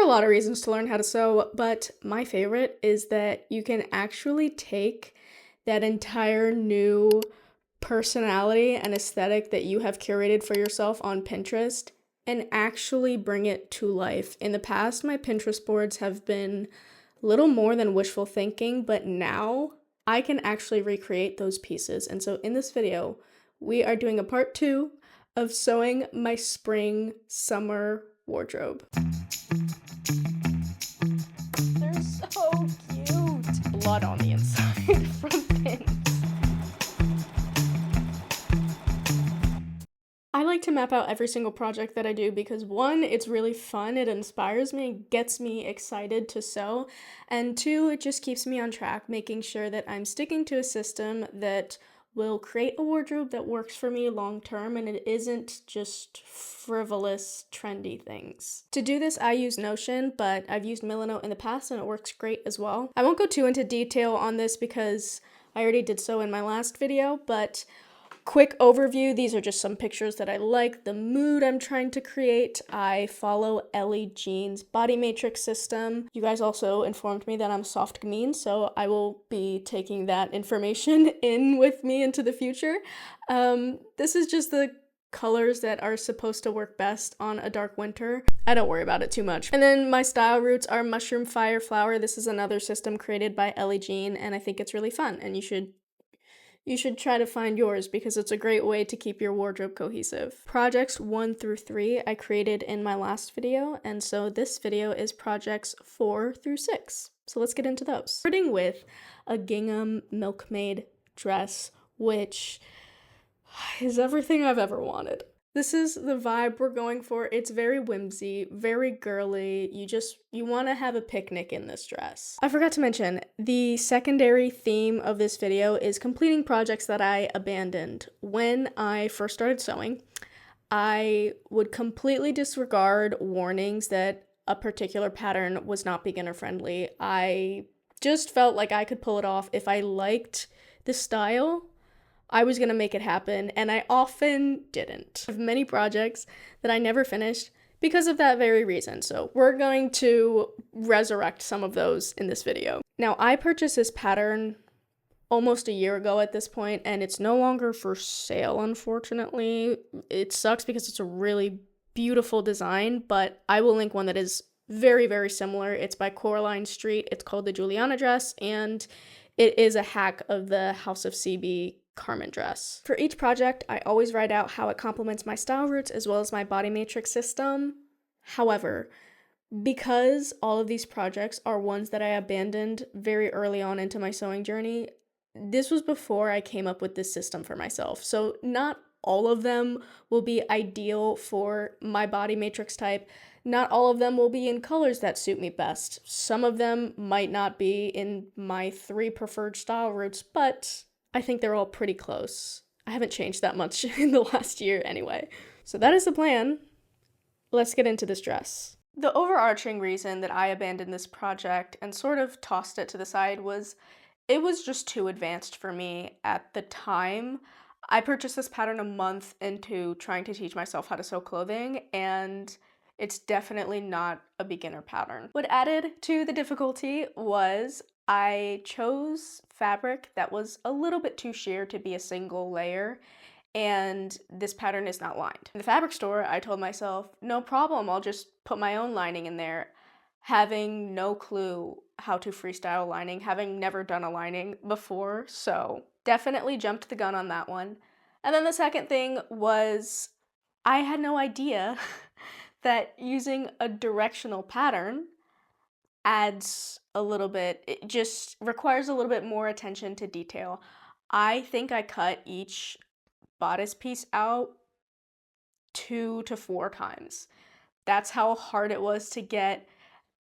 lot of reasons to learn how to sew, but my favorite is that you can actually take that entire new personality and aesthetic that you have curated for yourself on Pinterest and actually bring it to life. In the past, my Pinterest boards have been little more than wishful thinking, but now I can actually recreate those pieces. And so in this video, we are doing a part 2 of sewing my spring summer wardrobe. They're so cute. Blood on the inside from pins. I like to map out every single project that I do because 1, it's really fun, it inspires me, gets me excited to sew, and 2, it just keeps me on track, making sure that I'm sticking to a system that will create a wardrobe that works for me long term and it isn't just frivolous, trendy things. To do this, I use Notion, but I've used Milanote in the past and it works great as well. I won't go too into detail on this because I already did so in my last video, but quick overview, these are just some pictures that I like, the mood I'm trying to create. I follow Ellie Jean's body matrix system. You guys also informed me that I'm soft gamine, so I will be taking that information in with me into the future. This is just the colors that are supposed to work best on a dark winter. I don't worry about it too much. And then my style roots are Mushroom Fire Flower. This is another system created by Ellie Jean, and I think it's really fun, and you should try to find yours because it's a great way to keep your wardrobe cohesive. Projects 1 through 3 I created in my last video, and so this video is projects 4 through 6. So let's get into those. Starting with a gingham milkmaid dress, which is everything I've ever wanted. This is the vibe we're going for. It's very whimsy, very girly. You want to have a picnic in this dress. I forgot to mention, the secondary theme of this video is completing projects that I abandoned. When I first started sewing, I would completely disregard warnings that a particular pattern was not beginner friendly. I just felt like I could pull it off if I liked the style. I was gonna make it happen, and I often didn't. I have many projects that I never finished because of that very reason, so we're going to resurrect some of those in this video. Now, I purchased this pattern almost a year ago at this point, and it's no longer for sale, unfortunately. It sucks because it's a really beautiful design, but I will link one that is very, very similar. It's by Coraline Street. It's called the Juliana dress, and it is a hack of the House of CB Carmen dress. For each project, I always write out how it complements my style roots as well as my body matrix system. However, because all of these projects are ones that I abandoned very early on into my sewing journey, this was before I came up with this system for myself. So not all of them will be ideal for my body matrix type. Not all of them will be in colors that suit me best. Some of them might not be in my 3 preferred style roots, but I think they're all pretty close. I haven't changed that much in the last year anyway. So that is the plan. Let's get into this dress. The overarching reason that I abandoned this project and sort of tossed it to the side was it was just too advanced for me at the time. I purchased this pattern a month into trying to teach myself how to sew clothing, and it's definitely not a beginner pattern. What added to the difficulty was I chose fabric that was a little bit too sheer to be a single layer, and this pattern is not lined. In the fabric store, I told myself, no problem, I'll just put my own lining in there, having no clue how to freestyle lining, having never done a lining before, so definitely jumped the gun on that one. And then the second thing was I had no idea that using a directional pattern adds a little bit, it just requires a little bit more attention to detail. I think I cut each bodice piece out 2 to 4 times. That's how hard it was to get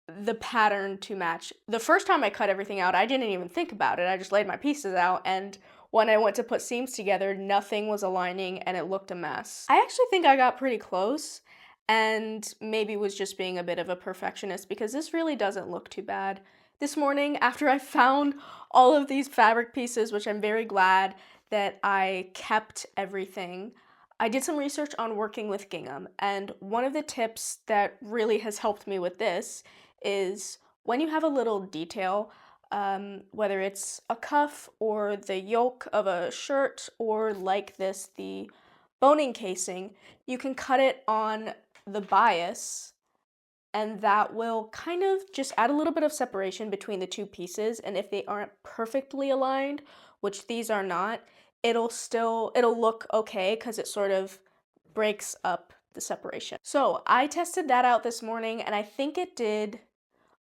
the pattern to match. The first time I cut everything out, I didn't even think about it. I just laid my pieces out, and when I went to put seams together, nothing was aligning and it looked a mess. I actually think I got pretty close, and maybe was just being a bit of a perfectionist because this really doesn't look too bad. This morning, after I found all of these fabric pieces, which I'm very glad that I kept everything, I did some research on working with gingham, and one of the tips that really has helped me with this is when you have a little detail, whether it's a cuff or the yoke of a shirt or like this, the boning casing, you can cut it on the bias and that will kind of just add a little bit of separation between the two pieces. And if they aren't perfectly aligned, which these are not, it'll look okay because it sort of breaks up the separation. So I tested that out this morning and I think it did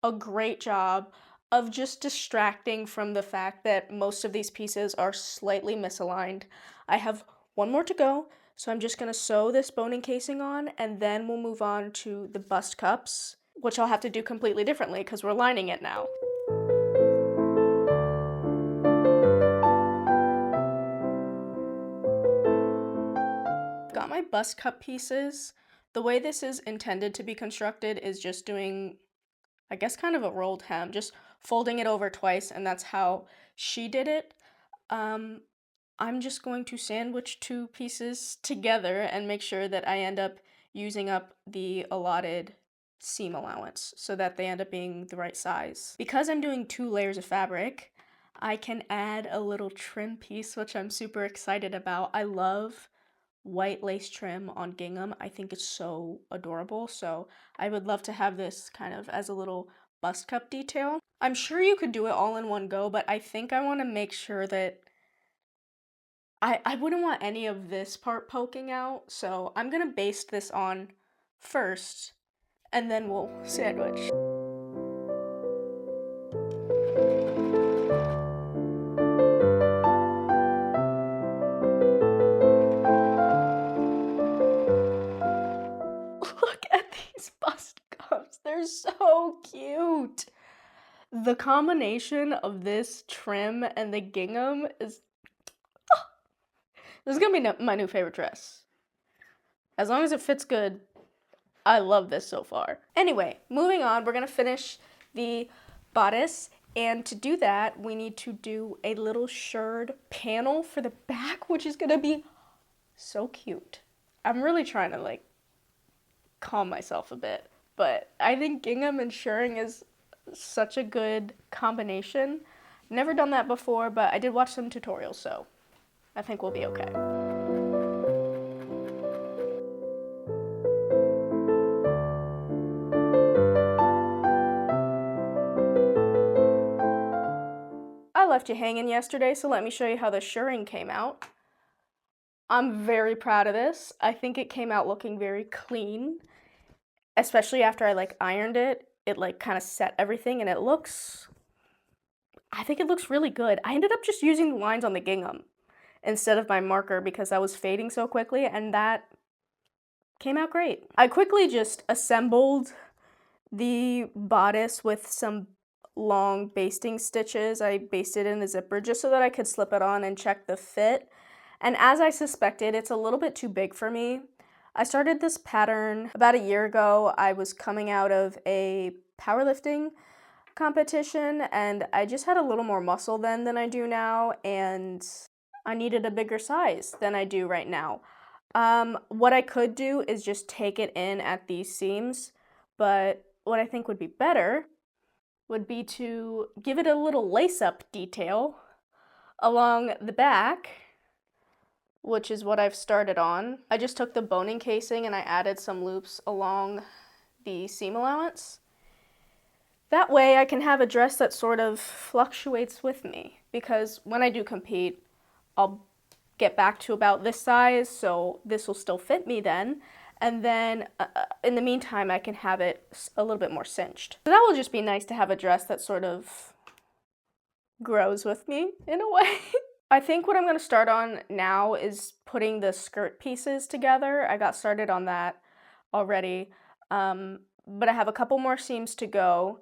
a great job of just distracting from the fact that most of these pieces are slightly misaligned. I have one more to go, so I'm just going to sew this boning casing on, and then we'll move on to the bust cups, which I'll have to do completely differently because we're lining it now. Got my bust cup pieces. The way this is intended to be constructed is just doing, I guess, kind of a rolled hem, just folding it over twice, and that's how she did it. I'm just going to sandwich two pieces together and make sure that I end up using up the allotted seam allowance so that they end up being the right size. Because I'm doing 2 layers of fabric, I can add a little trim piece, which I'm super excited about. I love white lace trim on gingham. I think it's so adorable, so I would love to have this kind of as a little bust cup detail. I'm sure you could do it all in one go, but I think I want to make sure that I wouldn't want any of this part poking out, so I'm gonna baste this on first, and then we'll sandwich. Look at these bust cups, they're so cute! The combination of this trim and the gingham is... This is gonna be my new favorite dress. As long as it fits good, I love this so far. Anyway, moving on, we're gonna finish the bodice, and to do that, we need to do a little shirred panel for the back, which is gonna be so cute. I'm really trying to like calm myself a bit, but I think gingham and shirring is such a good combination. Never done that before, but I did watch some tutorials, so I think we'll be okay. I left you hanging yesterday, so let me show you how the shirring came out. I'm very proud of this. I think it came out looking very clean, especially after I like ironed it. It like kind of set everything and I think it looks really good. I ended up just using the lines on the gingham instead of my marker because I was fading so quickly, and that came out great. I quickly just assembled the bodice with some long basting stitches. I basted in the zipper just so that I could slip it on and check the fit. And as I suspected, it's a little bit too big for me. I started this pattern about a year ago. I was coming out of a powerlifting competition and I just had a little more muscle then than I do now, and I needed a bigger size than I do right now. What I could do is just take it in at these seams, but what I think would be better would be to give it a little lace-up detail along the back, which is what I've started on. I just took the boning casing and I added some loops along the seam allowance. That way I can have a dress that sort of fluctuates with me, because when I do compete, I'll get back to about this size, so this will still fit me then. And then in the meantime, I can have it a little bit more cinched. So that will just be nice to have a dress that sort of grows with me in a way. I think what I'm going to start on now is putting the skirt pieces together. I got started on that already, but I have a couple more seams to go,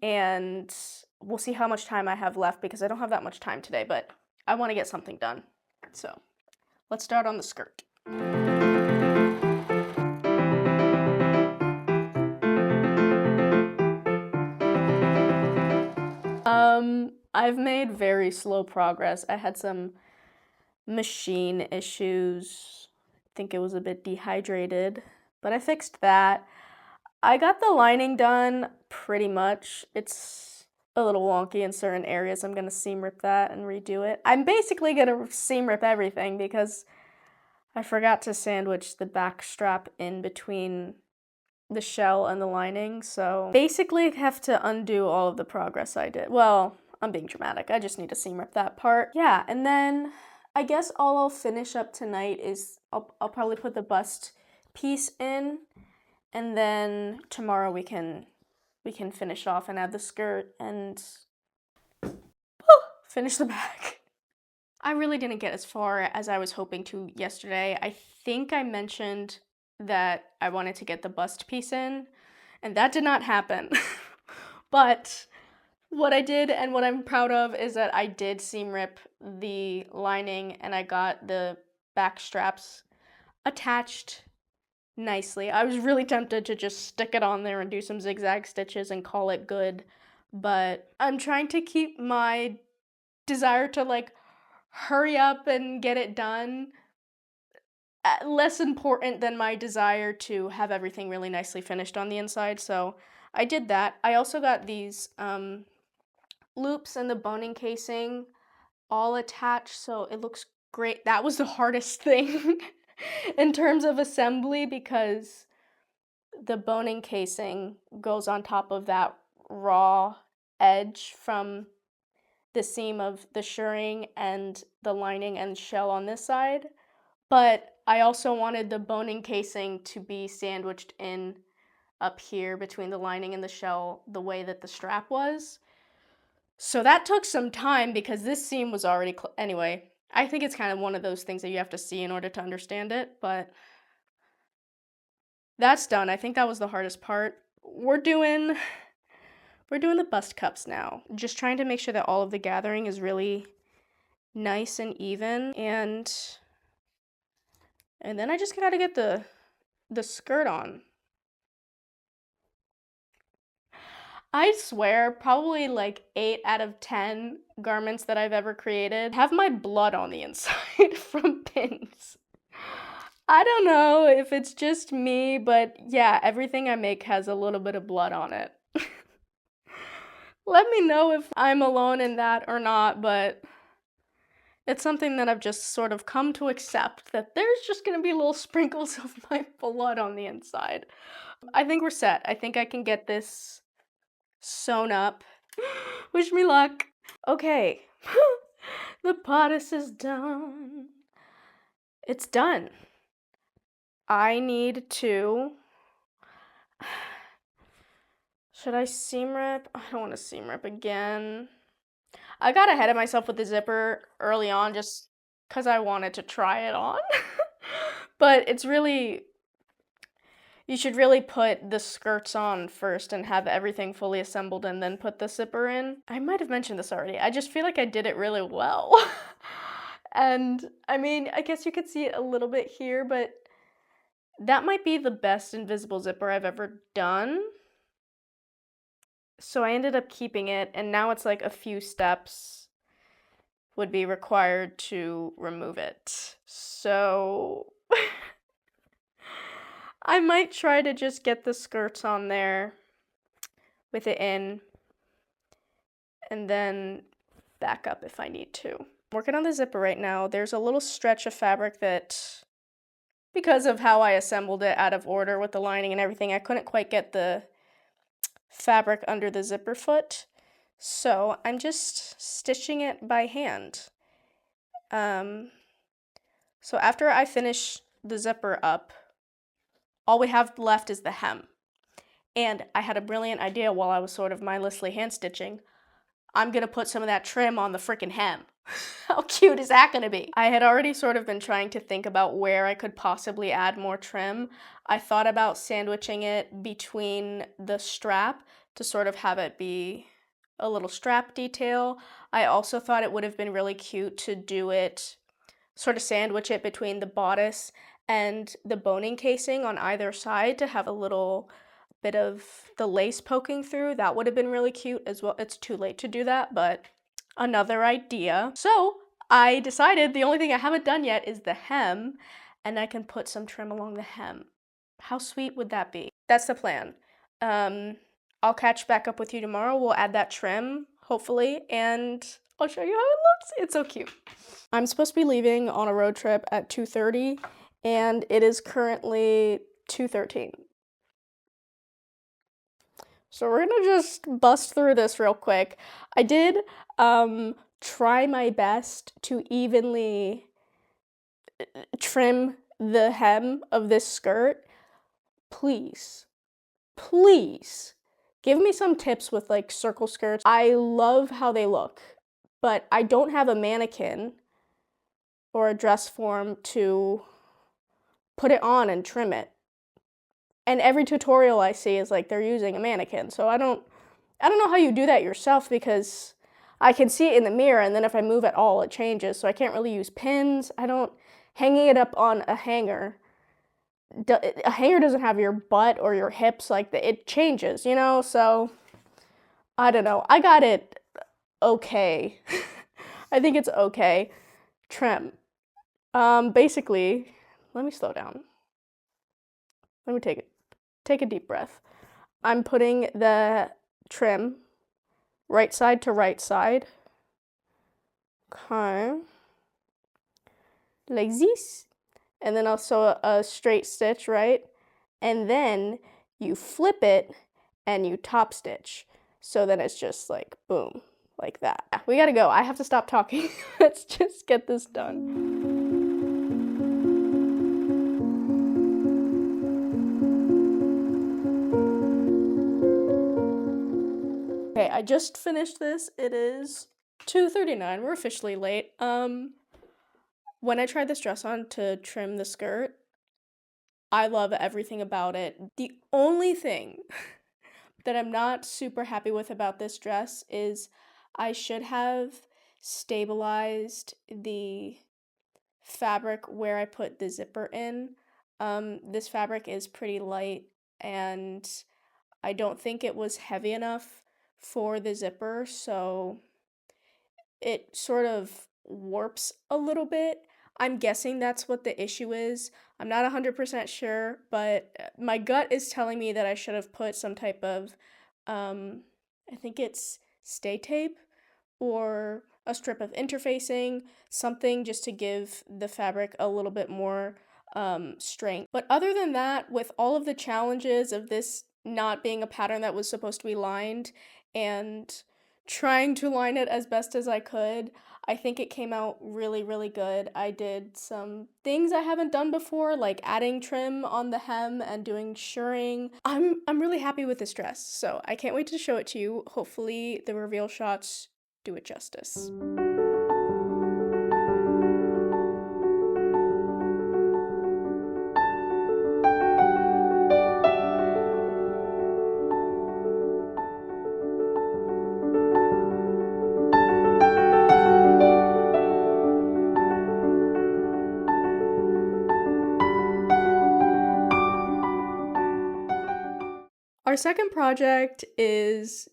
and we'll see how much time I have left because I don't have that much time today, but I want to get something done. So let's start on the skirt. I've made very slow progress. I had some machine issues think it was a bit dehydrated, but I fixed that. I got the lining done pretty much. It's a little wonky in certain areas. I'm gonna seam rip that and redo it. I'm basically gonna seam rip everything because I forgot to sandwich the back strap in between the shell and the lining, so basically I have to undo all of the progress I did. Well, I'm being dramatic. I just need to seam rip that part. Yeah, and then I guess all I'll finish up tonight is I'll probably put the bust piece in, and then tomorrow we can finish off and add the skirt and finish the back. I really didn't get as far as I was hoping to yesterday. I think I mentioned that I wanted to get the bust piece in, and that did not happen. But what I did and what I'm proud of is that I did seam rip the lining and I got the back straps attached nicely. I was really tempted to just stick it on there and do some zigzag stitches and call it good, but I'm trying to keep my desire to like hurry up and get it done less important than my desire to have everything really nicely finished on the inside, so I did that. I also got these loops and the boning casing all attached, so it looks great. That was the hardest thing in terms of assembly because the boning casing goes on top of that raw edge from the seam of the shirring and the lining and shell on this side. But I also wanted the boning casing to be sandwiched in up here between the lining and the shell the way that the strap was. So that took some time because this seam was already, anyway, I think it's kind of one of those things that you have to see in order to understand it, but that's done. I think that was the hardest part. We're doing the bust cups now. Just trying to make sure that all of the gathering is really nice and even, and then I just gotta get the skirt on. I swear, probably like 8 out of 10 garments that I've ever created have my blood on the inside from pins. I don't know if it's just me, but yeah, everything I make has a little bit of blood on it. Let me know if I'm alone in that or not, but it's something that I've just sort of come to accept, that there's just gonna be little sprinkles of my blood on the inside. I think we're set. I think I can get this sewn up. Wish me luck. Okay. The bodice is done. It's done. I need to... Should I seam rip? I don't want to seam rip again. I got ahead of myself with the zipper early on just because I wanted to try it on. But it's really... You should really put the skirts on first and have everything fully assembled and then put the zipper in. I might have mentioned this already. I just feel like I did it really well. And I mean, I guess you could see it a little bit here, but that might be the best invisible zipper I've ever done. So I ended up keeping it, and now it's like a few steps would be required to remove it. So I might try to just get the skirts on there with it in, and then back up if I need to. I'm working on the zipper right now. There's a little stretch of fabric that, because of how I assembled it out of order with the lining and everything, I couldn't quite get the fabric under the zipper foot. So I'm just stitching it by hand. So after I finish the zipper up, all we have left is the hem. And I had a brilliant idea while I was sort of mindlessly hand stitching. I'm gonna put some of that trim on the freaking hem. How cute is that gonna be? I had already sort of been trying to think about where I could possibly add more trim. I thought about sandwiching it between the strap to sort of have it be a little strap detail. I also thought it would have been really cute to do it, sort of sandwich it between the bodice and the boning casing on either side to have a little bit of the lace poking through. That would have been really cute as well. It's too late to do that, but another idea. So I decided the only thing I haven't done yet is the hem, and I can put some trim along the hem. How sweet would that be? That's the plan. I'll catch back up with you tomorrow. We'll add that trim, hopefully, and I'll show you how it looks. It's so cute. I'm supposed to be leaving on a road trip at 2:30, and it is currently 2:13. So we're gonna just bust through this real quick. I did try my best to evenly trim the hem of this skirt. Please, please give me some tips with like circle skirts. I love how they look, but I don't have a mannequin or a dress form to put it on and trim it. And every tutorial I see is like they're using a mannequin. So I don't know how you do that yourself, because I can see it in the mirror, and then if I move at all it changes. So I can't really use pins. Hanging it up on a hanger doesn't have your butt or your hips, like it changes, you know? So I don't know. I got it okay. I think it's okay. Trim. Basically, let me slow down. Let me take a deep breath. I'm putting the trim right side to right side. Okay. Like this. And then also a straight stitch, right? And then you flip it and you top stitch. So then it's just like boom, like that. We gotta go. I have to stop talking. Let's just get this done. Okay, I just finished this. It is 2:39. We're officially late. When I tried this dress on to trim the skirt, I love everything about it. The only thing that I'm not super happy with about this dress is I should have stabilized the fabric where I put the zipper in. This fabric is pretty light, and I don't think it was heavy enough for the zipper, so it sort of warps a little bit. I'm guessing that's what the issue is. I'm not 100% sure, but my gut is telling me that I should have put some type of, I think it's stay tape or a strip of interfacing, something just to give the fabric a little bit more strength. But other than that, with all of the challenges of this not being a pattern that was supposed to be lined and trying to line it as best as I could, I think it came out really, really good. I did some things I haven't done before, like adding trim on the hem and doing shirring. I'm really happy with this dress, so I can't wait to show it to you. Hopefully the reveal shots do it justice. Our second project is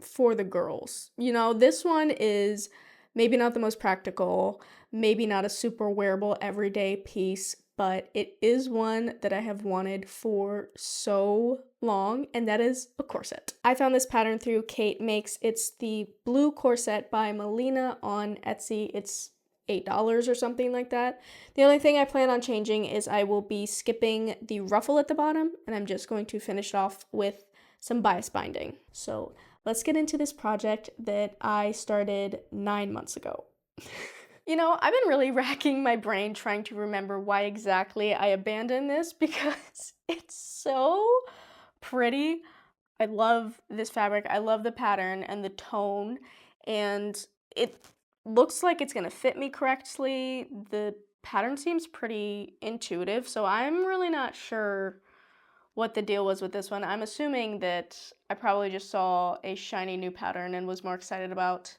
for the girls. You know, this one is maybe not the most practical, maybe not a super wearable everyday piece, but it is one that I have wanted for so long, and that is a corset. I found this pattern through Kate Makes. It's the blue corset by Melina on Etsy. It's $8 or something like that. The only thing I plan on changing is I will be skipping the ruffle at the bottom, and I'm just going to finish it off with some bias binding. So let's get into this project that I started 9 months ago. You know, I've been really racking my brain trying to remember why exactly I abandoned this, because it's so pretty. I love this fabric. I love the pattern and the tone, and it looks like it's gonna fit me correctly. The pattern seems pretty intuitive, so I'm really not sure what the deal was with this one. I'm assuming that I probably just saw a shiny new pattern and was more excited about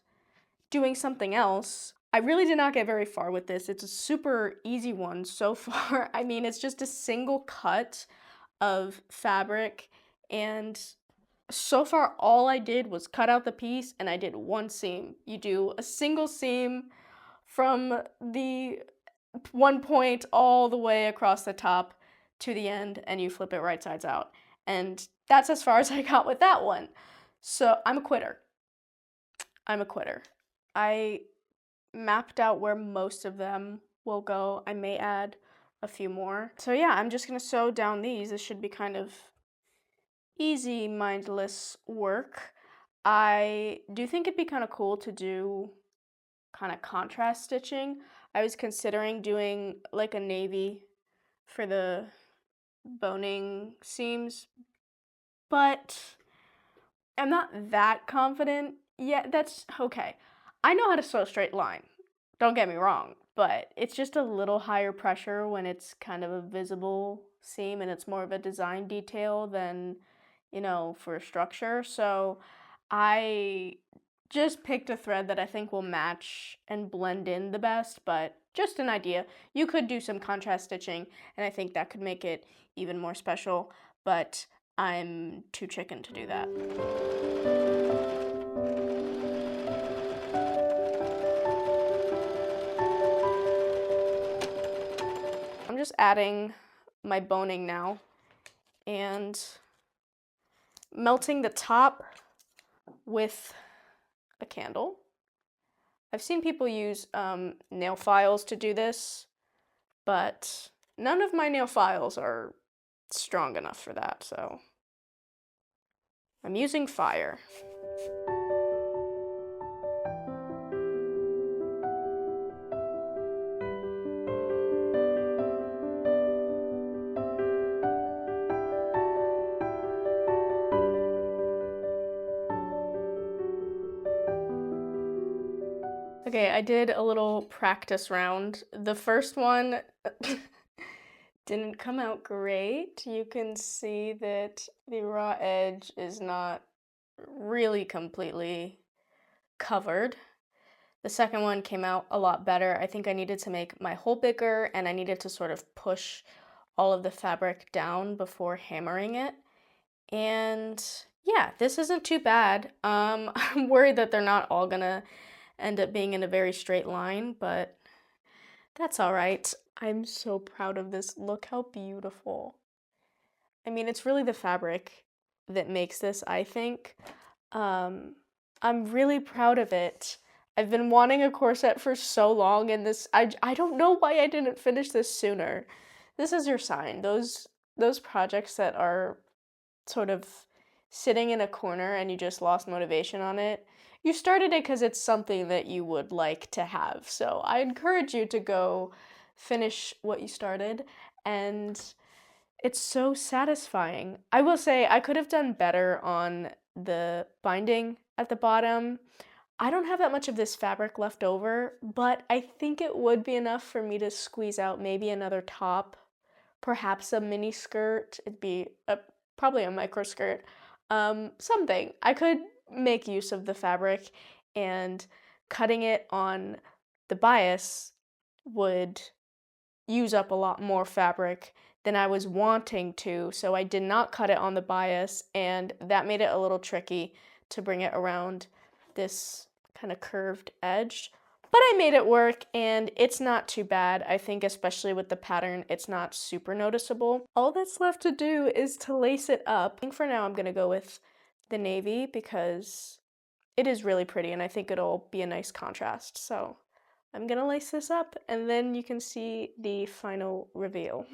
doing something else. I really did not get very far with this. It's a super easy one so far. I mean, it's just a single cut of fabric, and so far all I did was cut out the piece and I did one seam. You do a single seam from the one point all the way across the top to the end, and you flip it right sides out. And that's as far as I got with that one. So I'm a quitter. I'm a quitter. I mapped out where most of them will go. I may add a few more. So yeah, I'm just gonna sew down these. This should be kind of easy, mindless work. I do think it'd be kind of cool to do kind of contrast stitching. I was considering doing like a navy for the boning seams, but I'm not that confident yet. That's okay. I know how to sew a straight line. Don't get me wrong, but it's just a little higher pressure when it's kind of a visible seam and it's more of a design detail than, for a structure. So I just picked a thread that I think will match and blend in the best, but just an idea. You could do some contrast stitching, and I think that could make it even more special, but I'm too chicken to do that. I'm just adding my boning now and melting the top with a candle. I've seen people use nail files to do this, but none of my nail files are strong enough for that, so I'm using fire. Okay, I did a little practice round. The first one didn't come out great. You can see that the raw edge is not really completely covered. The second one came out a lot better. I think I needed to make my hole bigger, and I needed to sort of push all of the fabric down before hammering it. And yeah, this isn't too bad. I'm worried that they're not all gonna end up being in a very straight line, but that's all right. I'm so proud of this. Look how beautiful. I mean, it's really the fabric that makes this, I think. I'm really proud of it. I've been wanting a corset for so long, and I don't know why I didn't finish this sooner. This is your sign. Those projects that are sort of sitting in a corner and you just lost motivation on it. You started it because it's something that you would like to have. So I encourage you to go finish what you started, and it's so satisfying. I will say I could have done better on the binding at the bottom. I don't have that much of this fabric left over, but I think it would be enough for me to squeeze out maybe another top, perhaps a mini skirt. It'd be probably a micro skirt. Something. I could make use of the fabric, and cutting it on the bias would use up a lot more fabric than I was wanting to, so I did not cut it on the bias, and that made it a little tricky to bring it around this kind of curved edge. But I made it work, and it's not too bad. I think especially with the pattern, it's not super noticeable. All that's left to do is to lace it up. I think for now I'm gonna go with the navy because it is really pretty, and I think it'll be a nice contrast. So I'm gonna lace this up, and then you can see the final reveal.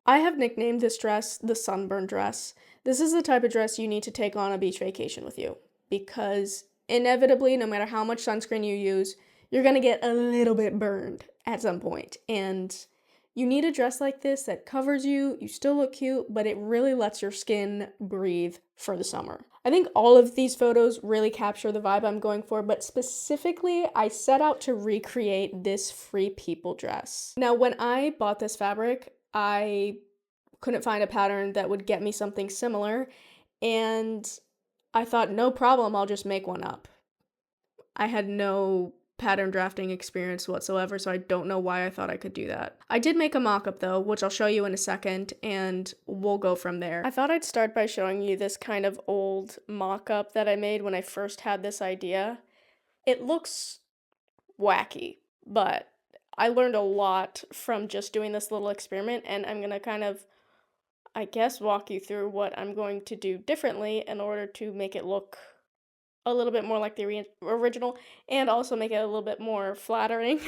I have nicknamed this dress the sunburn dress. This is the type of dress you need to take on a beach vacation with you because inevitably, no matter how much sunscreen you use, you're gonna get a little bit burned at some point. And You need a dress like this that covers you, you still look cute, but it really lets your skin breathe for the summer. I think all of these photos really capture the vibe I'm going for, but specifically, I set out to recreate this Free People dress. Now, when I bought this fabric, I couldn't find a pattern that would get me something similar, and I thought, no problem, I'll just make one up. I had no pattern drafting experience whatsoever, so I don't know why I thought I could do that. I did make a mock-up though, which I'll show you in a second, and we'll go from there. I thought I'd start by showing you this kind of old mock-up that I made when I first had this idea. It looks wacky, but I learned a lot from just doing this little experiment, and I'm gonna kind of, I guess, walk you through what I'm going to do differently in order to make it look a little bit more like the original, and also make it a little bit more flattering,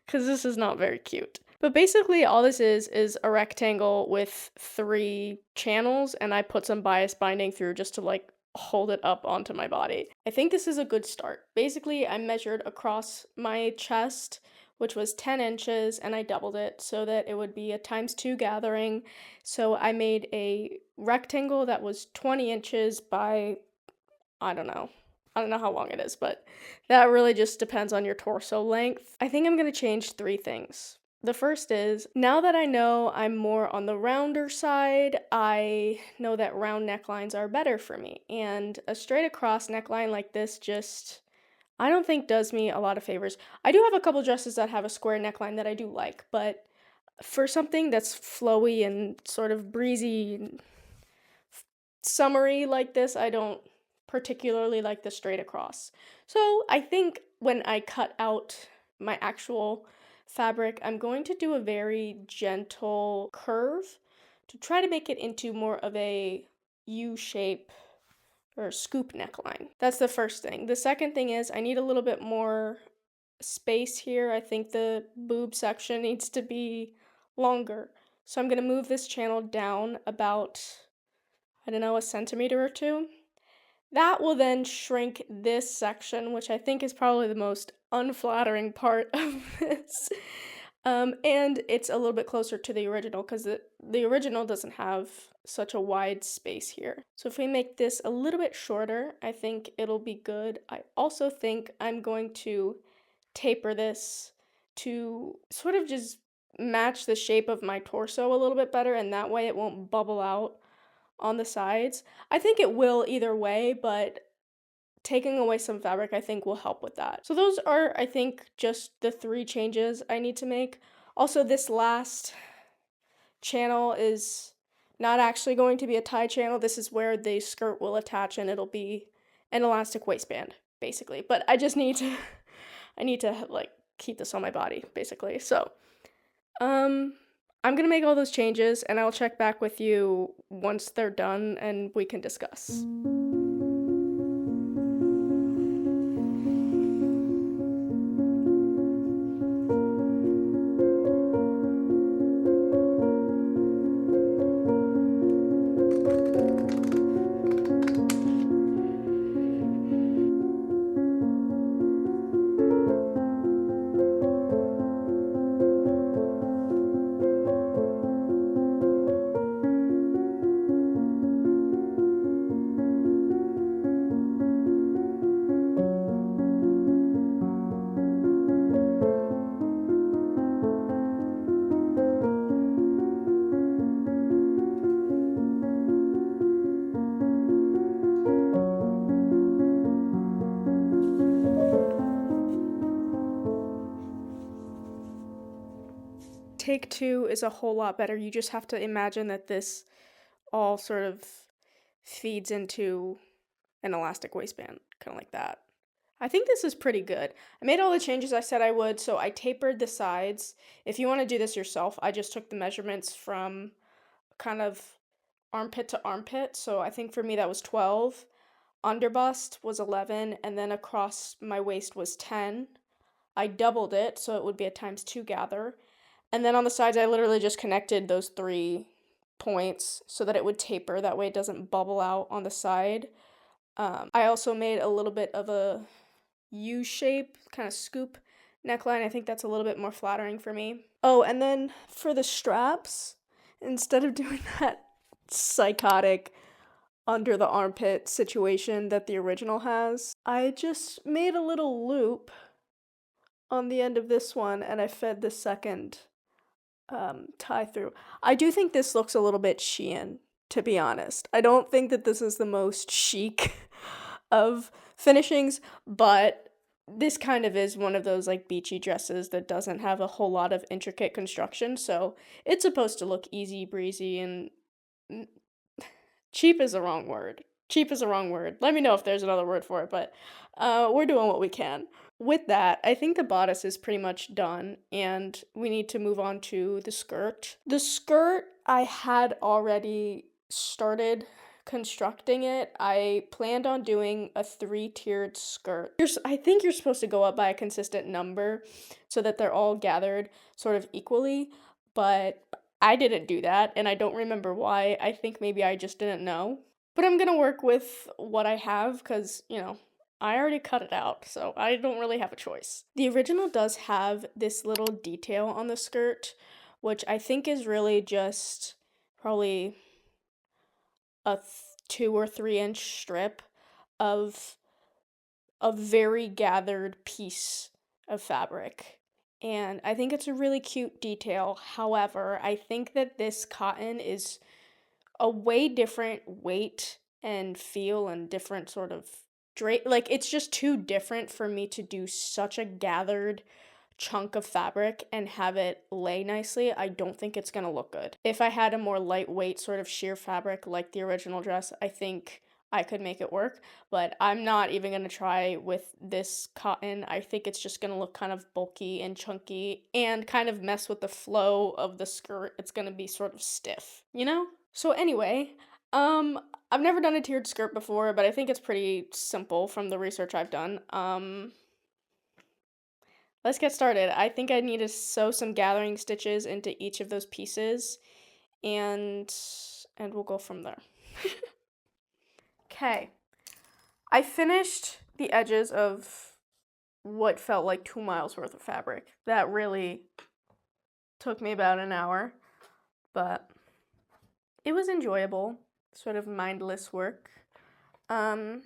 because this is not very cute. But basically all this is a rectangle with 3 channels, and I put some bias binding through just to like hold it up onto my body. I think this is a good start. Basically, I measured across my chest, which was 10 inches, and I doubled it so that it would be a ×2 gathering. So I made a rectangle that was 20 inches by, I don't know how long it is, but that really just depends on your torso length. I think I'm gonna change 3 things. The first is, now that I know I'm more on the rounder side, I know that round necklines are better for me. And a straight across neckline like this just, I don't think does me a lot of favors. I do have a couple dresses that have a square neckline that I do like, but for something that's flowy and sort of breezy, summery like this, I don't particularly like the straight across. So I think when I cut out my actual fabric, I'm going to do a very gentle curve to try to make it into more of a U shape or scoop neckline. That's the first thing. The second thing is I need a little bit more space here. I think the boob section needs to be longer. So I'm going to move this channel down about, I don't know, a centimeter or 2. That will then shrink this section, which I think is probably the most unflattering part of this. And it's a little bit closer to the original because the original doesn't have such a wide space here. So if we make this a little bit shorter, I think it'll be good. I also think I'm going to taper this to sort of just match the shape of my torso a little bit better, and that way it won't bubble out on the sides. I think it will either way, but taking away some fabric I think will help with that. So those are, I think, just the 3 changes I need to make. Also, this last channel is not actually going to be a tie channel. This is where the skirt will attach and it'll be an elastic waistband, basically. But I just need to, I need to like keep this on my body, basically. So, I'm gonna make all those changes and I'll check back with you once they're done and we can discuss. Take 2 is a whole lot better. You just have to imagine that this all sort of feeds into an elastic waistband, kind of like that. I think this is pretty good. I made all the changes I said I would, so I tapered the sides. If you want to do this yourself, I just took the measurements from kind of armpit to armpit, so I think for me that was 12. Under bust was 11, and then across my waist was 10. I doubled it, so it would be a ×2 gather. And then on the sides, I literally just connected those 3 points so that it would taper. That way it doesn't bubble out on the side. I also made a little bit of a U shape, kind of scoop neckline. I think that's a little bit more flattering for me. Oh, and then for the straps, instead of doing that psychotic under the armpit situation that the original has, I just made a little loop on the end of this one and I fed the second tie through. I do think this looks a little bit Shein, to be honest. I don't think that this is the most chic of finishings, but this kind of is one of those like beachy dresses that doesn't have a whole lot of intricate construction, so it's supposed to look easy breezy and cheap is the wrong word. Cheap is the wrong word. Let me know if there's another word for it, but we're doing what we can. With that, I think the bodice is pretty much done, and we need to move on to the skirt. The skirt, I had already started constructing it. I planned on doing a 3-tiered skirt. I think you're supposed to go up by a consistent number so that they're all gathered sort of equally, but I didn't do that, and I don't remember why. I think maybe I just didn't know. But I'm gonna work with what I have because, I already cut it out, so I don't really have a choice. The original does have this little detail on the skirt, which I think is really just probably a 2 or 3 inch strip of a very gathered piece of fabric. And I think it's a really cute detail. However, I think that this cotton is a way different weight and feel and different sort of like it's just too different for me to do such a gathered chunk of fabric and have it lay nicely. I don't think it's gonna look good. If I had a more lightweight sort of sheer fabric like the original dress, I think I could make it work, but I'm not even gonna try with this cotton. I think it's just gonna look kind of bulky and chunky and kind of mess with the flow of the skirt. It's gonna be sort of stiff, you know? So anyway, I've never done a tiered skirt before, but I think it's pretty simple from the research I've done. Let's get started. I think I need to sew some gathering stitches into each of those pieces, and we'll go from there. Okay. I finished the edges of what felt like 2 miles worth of fabric. That really took me about an hour, but it was enjoyable, sort of mindless work. Now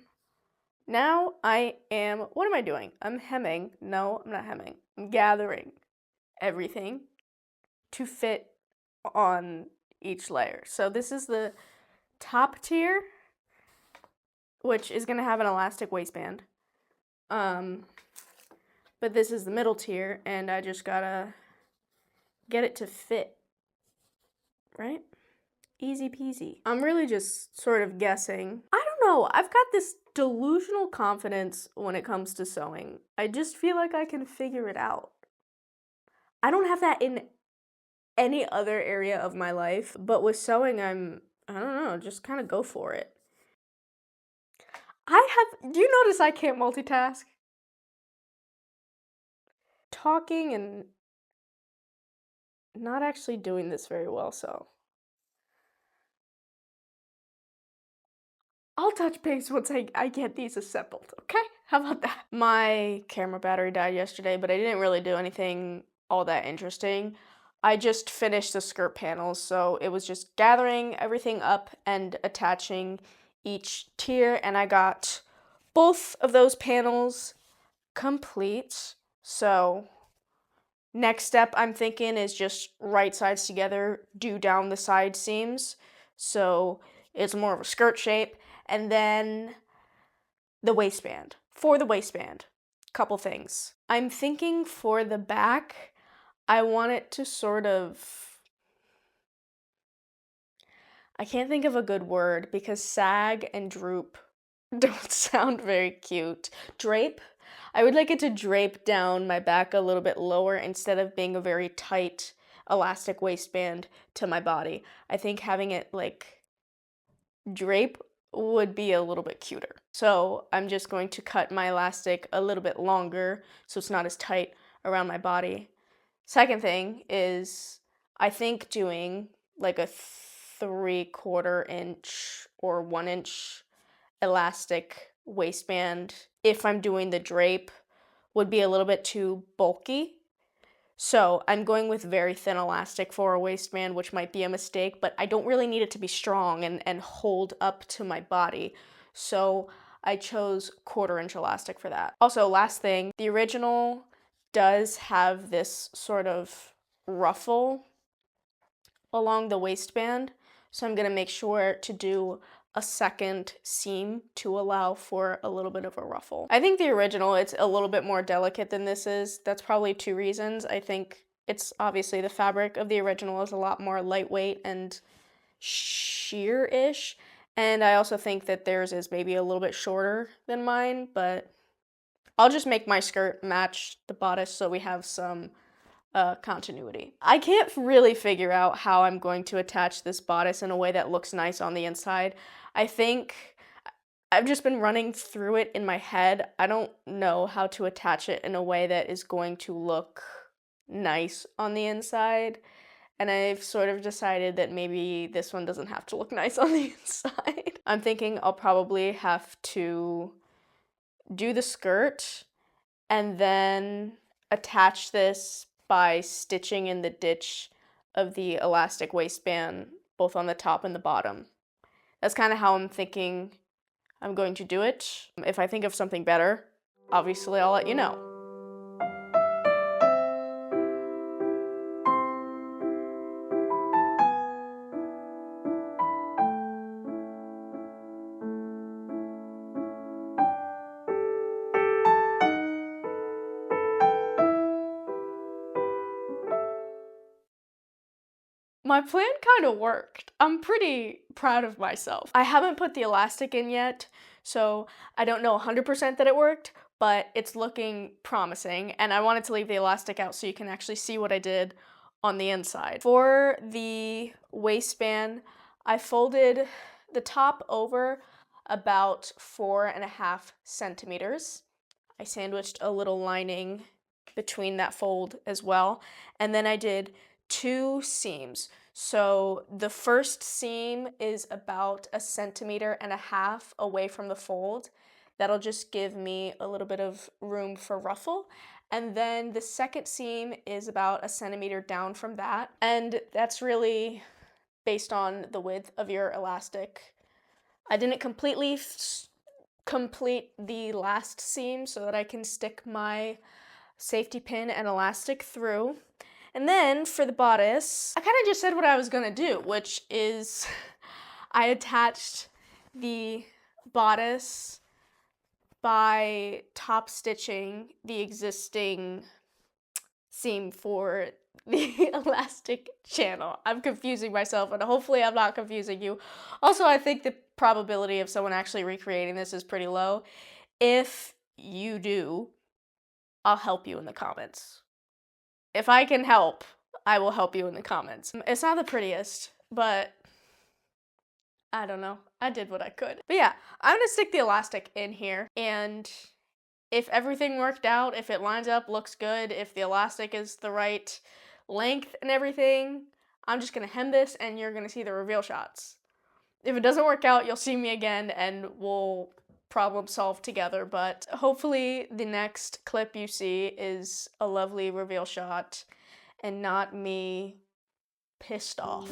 what am I doing? I'm hemming. No, I'm not hemming. I'm gathering everything to fit on each layer. So this is the top tier, which is gonna have an elastic waistband. But this is the middle tier, and I just gotta get it to fit, right? Easy peasy. I'm really just sort of guessing. I don't know. I've got this delusional confidence when it comes to sewing. I just feel like I can figure it out. I don't have that in any other area of my life, but with sewing, I don't know, just kind of go for it. Do you notice I can't multitask? Talking and not actually doing this very well, so I'll touch base once I get these assembled, okay? How about that? My camera battery died yesterday, but I didn't really do anything all that interesting. I just finished the skirt panels, so it was just gathering everything up and attaching each tier, and I got both of those panels complete. So next step I'm thinking is just right sides together, do down the side seams, so it's more of a skirt shape. And then the waistband. For the waistband, couple things. I'm thinking for the back, I want it to sort of, I can't think of a good word because sag and droop don't sound very cute. Drape? I would like it to drape down my back a little bit lower instead of being a very tight elastic waistband to my body. I think having it like drape would be a little bit cuter. So I'm just going to cut my elastic a little bit longer so it's not as tight around my body. Second thing is I think doing like a 3/4 inch or 1 inch elastic waistband if I'm doing the drape would be a little bit too bulky. So I'm going with very thin elastic for a waistband, which might be a mistake, but I don't really need it to be strong and hold up to my body. So I chose 1/4 inch elastic for that. Also, last thing, the original does have this sort of ruffle along the waistband, so I'm gonna make sure to do a second seam to allow for a little bit of a ruffle. I think the original, it's a little bit more delicate than this is. That's probably 2 reasons. I think it's obviously the fabric of the original is a lot more lightweight and sheer-ish, and I also think that theirs is maybe a little bit shorter than mine, but I'll just make my skirt match the bodice so we have some continuity. I can't really figure out how I'm going to attach this bodice in a way that looks nice on the inside. I think I've just been running through it in my head. I don't know how to attach it in a way that is going to look nice on the inside. And I've sort of decided that maybe this one doesn't have to look nice on the inside. I'm thinking I'll probably have to do the skirt and then attach this by stitching in the ditch of the elastic waistband, both on the top and the bottom. That's kind of how I'm thinking I'm going to do it. If I think of something better, obviously I'll let you know. My plan kind of worked. I'm pretty proud of myself. I haven't put the elastic in yet, so I don't know 100% that it worked, but it's looking promising, and I wanted to leave the elastic out so you can actually see what I did on the inside. For the waistband, I folded the top over about 4.5 centimeters. I sandwiched a little lining between that fold as well, and then I did 2 seams. So the first seam is about 1.5 centimeters away from the fold. That'll just give me a little bit of room for ruffle. And then the second seam is about 1 centimeter down from that. And that's really based on the width of your elastic. I didn't completely complete the last seam so that I can stick my safety pin and elastic through. And then for the bodice, I kind of just said what I was gonna do, which is I attached the bodice by top stitching the existing seam for the elastic channel. I'm confusing myself, and hopefully I'm not confusing you. Also, I think the probability of someone actually recreating this is pretty low. If you do, I'll help you in the comments. If I can help, I will help you in the comments. It's not the prettiest, but I don't know. I did what I could. But yeah, I'm gonna stick the elastic in here, and if everything worked out, if it lines up, looks good, if the elastic is the right length and everything, I'm just gonna hem this and you're gonna see the reveal shots. If it doesn't work out, you'll see me again and we'll problem solve together, but hopefully the next clip you see is a lovely reveal shot and not me pissed off.